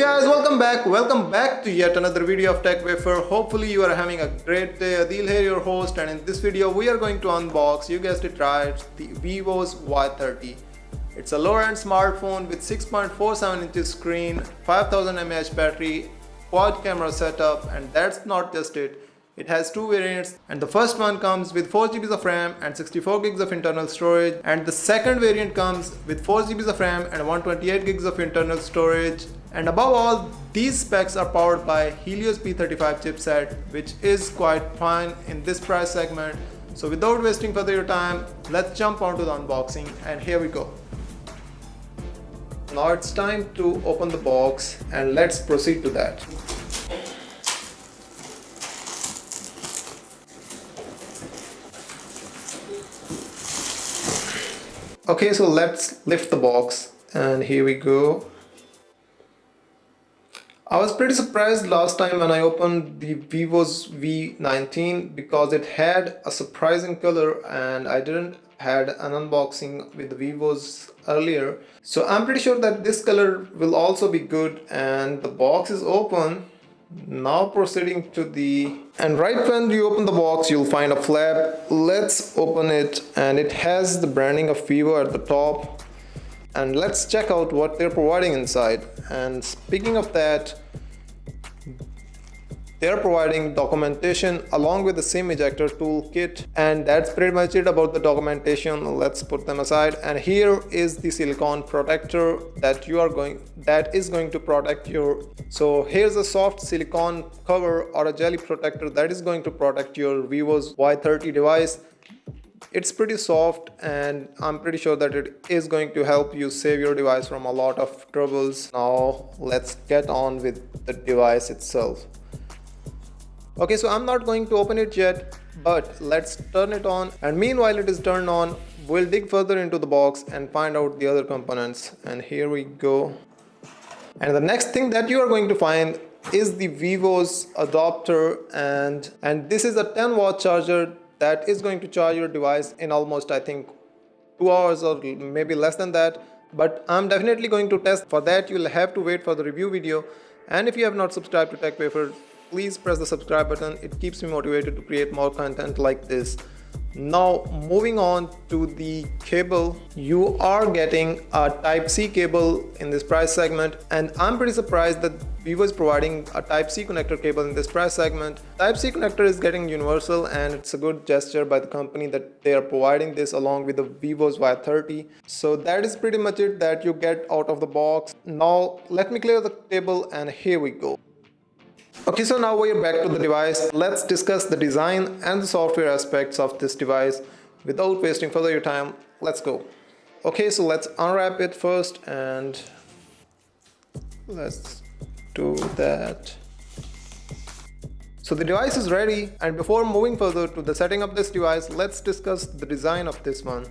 guys, welcome back to yet another video of Tech Wafer. Hopefully you are having a great day. Adil here, your host, and in this video we are going to unbox, you guessed it right, the Vivo's Y30. It's a lower end smartphone with 6.47 inches screen, 5000 mAh battery, quad camera setup, and that's not just it. It has two variants, and the first one comes with 4GB of RAM and 64GB of internal storage, and the second variant comes with 4GB of RAM and 128GB of internal storage. And above all, these specs are powered by Helios P35 chipset, which is quite fine in this price segment. So without wasting further your time, let's jump onto the unboxing, and here we go. Now it's time to open the box and let's proceed to that. Okay, so let's lift the box, and here we go. I was pretty surprised last time when I opened the Vivo's V19 because it had a surprising color and I didn't had an unboxing with the Vivo's earlier. So I'm pretty sure that this color will also be good, and the box is open. Now proceeding to and right when you open the box you'll find a flap. Let's open it, and it has the branding of Vivo at the top, and let's check out what they're providing inside. And speaking of that, they're providing documentation along with the SIM ejector toolkit, and that's pretty much it about the documentation. Let's put them aside, and here is the silicone protector that is going to protect your. So here's a soft silicone cover or a jelly protector that is going to protect your Vivo's Y30 device. It's pretty soft, and I'm pretty sure that it is going to help you save your device from a lot of troubles. Now let's get on with the device itself. Okay, so I'm not going to open it yet, but let's turn it on, and meanwhile it is turned on, we'll dig further into the box and find out the other components. And here we go. And the next thing that you are going to find is the Vivo's adapter, and this is a 10-watt charger that is going to charge your device in almost, I think, 2 hours or maybe less than that. But I'm definitely going to test. For that you'll have to wait for the review video, and if you have not subscribed to Tech Wafer, please press the subscribe button. It keeps me motivated to create more content like this. Now moving on to the cable, you are getting a Type-C cable in this price segment, and I'm pretty surprised that Vivo is providing a Type-C connector cable in this price segment. Type-C connector is getting universal, and it's a good gesture by the company that they are providing this along with the Vivo's Y30. So that is pretty much it that you get out of the box. Now let me clear the table, and here we go. Okay, so now we're back to the device. Let's discuss the design and the software aspects of this device. Without wasting further your time, let's go. Okay, so let's unwrap it first, and let's do that. So the device is ready, and before moving further to the setting of this device, let's discuss the design of this one.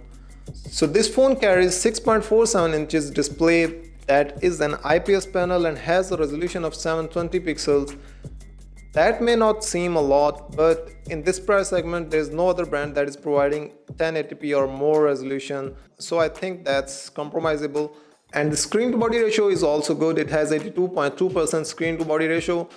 So this phone carries 6.47 inches display that is an IPS panel and has a resolution of 720 pixels. That may not seem a lot, but in this price segment there is no other brand that is providing 1080p or more resolution, so I think that's compromisable. And the screen to body ratio is also good. It has 82.2% screen to body ratio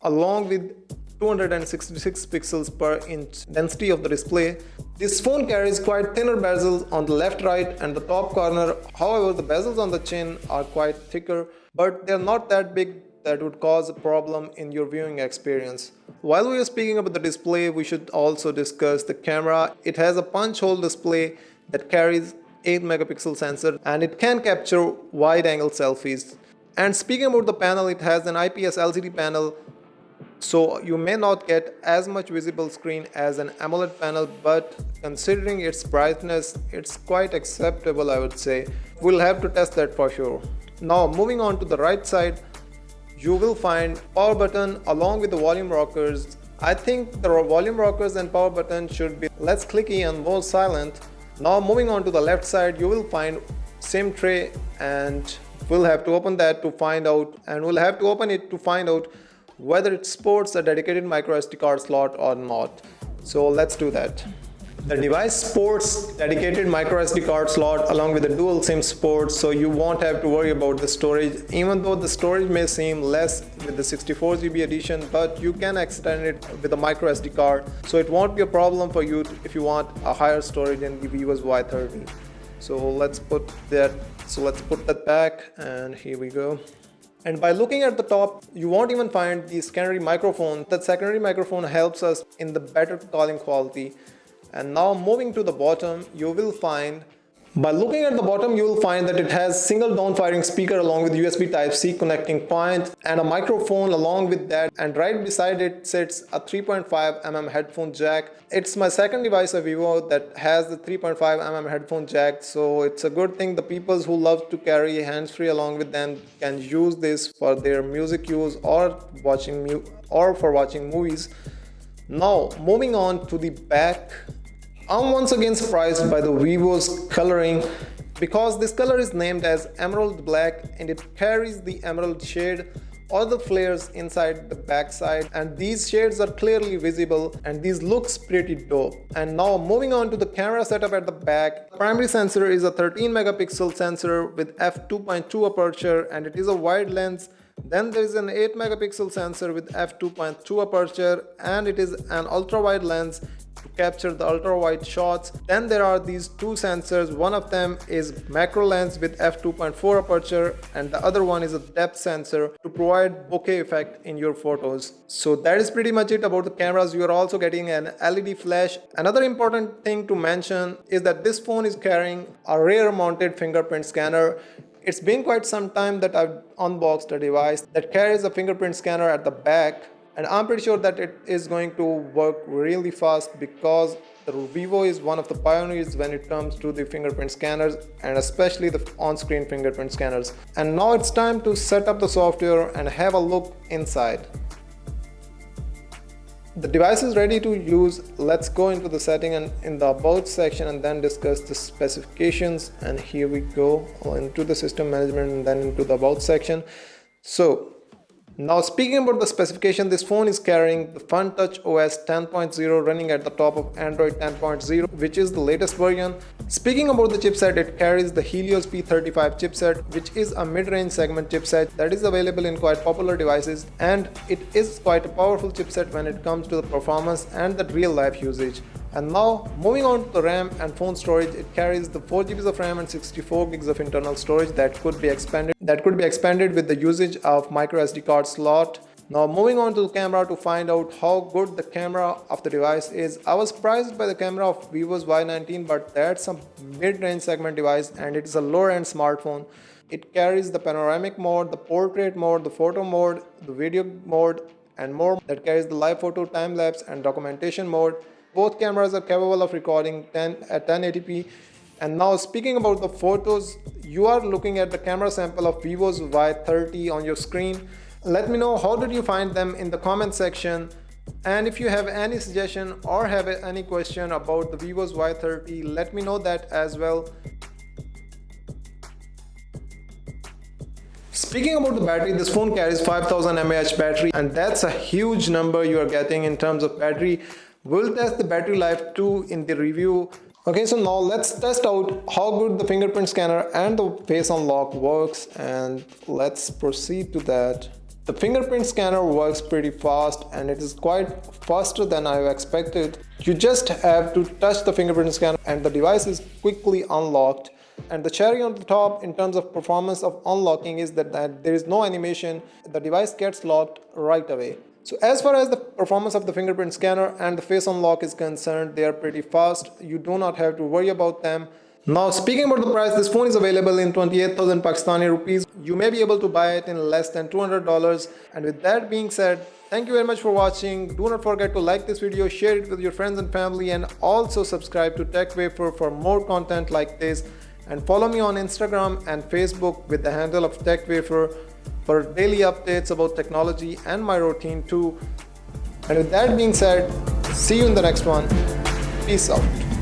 along with 266 pixels per inch density of the display. This phone carries quite thinner bezels on the left, right, and the top corner. However, the bezels on the chin are quite thicker, but they're not that big that would cause a problem in your viewing experience. While we are speaking about the display, we should also discuss the camera. It has a punch hole display that carries 8 megapixel sensor, and it can capture wide angle selfies. And speaking about the panel, it has an IPS LCD panel, so you may not get as much visible screen as an AMOLED panel, but considering its brightness, it's quite acceptable, I would say. We'll have to test that for sure. Now moving on to the right side, you will find power button along with the volume rockers. I think the volume rockers and power button should be less clicky and more silent. Now moving on to the left side, you will find SIM tray, and we'll have to open that to find out, whether it supports a dedicated micro SD card slot or not. So let's do that. The device sports dedicated micro SD card slot along with the dual SIM support, so you won't have to worry about the storage, even though the storage may seem less with the 64GB edition, but you can extend it with a micro SD card, so it won't be a problem for you if you want a higher storage in the Vivo's Y30. So let's put that back, and here we go. And by looking at the top, you won't even find the secondary microphone. That secondary microphone helps us in the better calling quality. And now moving to the bottom, you will find that it has single down-firing speaker along with USB Type-C connecting point and a microphone along with that, and right beside it sits a 3.5mm headphone jack. It's my second device of Vivo that has the 3.5mm headphone jack, so it's a good thing the people who love to carry hands-free along with them can use this for their music use or for watching movies. Now moving on to the back, I'm once again surprised by the Vivo's coloring, because this color is named as emerald black and it carries the emerald shade or the flares inside the backside, and these shades are clearly visible and these looks pretty dope. And now moving on to the camera setup at the back, the primary sensor is a 13 megapixel sensor with f2.2 aperture and it is a wide lens. Then there is an 8 megapixel sensor with f2.2 aperture and it is an ultra wide lens to capture the ultra wide shots. Then there are these two sensors, one of them is macro lens with f2.4 aperture and the other one is a depth sensor to provide bokeh effect in your photos. So that is pretty much it about the cameras. You are also getting an LED flash. Another important thing to mention is that this phone is carrying a rear mounted fingerprint scanner. It's been quite some time that I've unboxed a device that carries a fingerprint scanner at the back, and I'm pretty sure that it is going to work really fast because the Vivo is one of the pioneers when it comes to the fingerprint scanners and especially the on-screen fingerprint scanners. And now it's time to set up the software and have a look inside. The device is ready to use. Let's go into the setting and in the about section and then discuss the specifications. And here we go into the system management and then into the about section. So now speaking about the specification, this phone is carrying the FunTouch OS 10.0 running at the top of Android 10.0, which is the latest version. Speaking about the chipset, it carries the Helios P35 chipset, which is a mid-range segment chipset that is available in quite popular devices, and it is quite a powerful chipset when it comes to the performance and the real-life usage. And now moving on to the RAM and phone storage, it carries the 4GB of RAM and 64GB of internal storage that could be expanded with the usage of micro SD card slot. Now moving on to the camera to find out how good the camera of the device is. I was surprised by the camera of Vivo's Y19, but that's a mid-range segment device and it is a lower-end smartphone. It carries the panoramic mode, the portrait mode, the photo mode, the video mode and more. That carries the live photo, time-lapse and documentation mode. Both cameras are capable of recording at 1080p. And now speaking about the photos, you are looking at the camera sample of Vivo's Y30 on your screen. Let me know how did you find them in the comment section. And if you have any suggestion or have any question about the Vivo's Y30, let me know that as well. Speaking about the battery, this phone carries 5000 mAh battery and that's a huge number you are getting in terms of battery. We'll test the battery life too in the review. Okay, so now let's test out how good the fingerprint scanner and the face unlock works, and let's proceed to that. The fingerprint scanner works pretty fast and it is quite faster than I expected. You just have to touch the fingerprint scanner and the device is quickly unlocked. And the cherry on the top in terms of performance of unlocking is that there is no animation. The device gets locked right away. So as far as the performance of the fingerprint scanner and the face unlock is concerned, they are pretty fast. You do not have to worry about them. Now speaking about the price, this phone is available in 28,000 Pakistani rupees. You may be able to buy it in less than $200. And with that being said, thank you very much for watching. Do not forget to like this video, share it with your friends and family, and also subscribe to TechWafer for more content like this. And follow me on Instagram and Facebook with the handle of TechWafer for daily updates about technology and my routine too. And with that being said, see you in the next one. Peace out.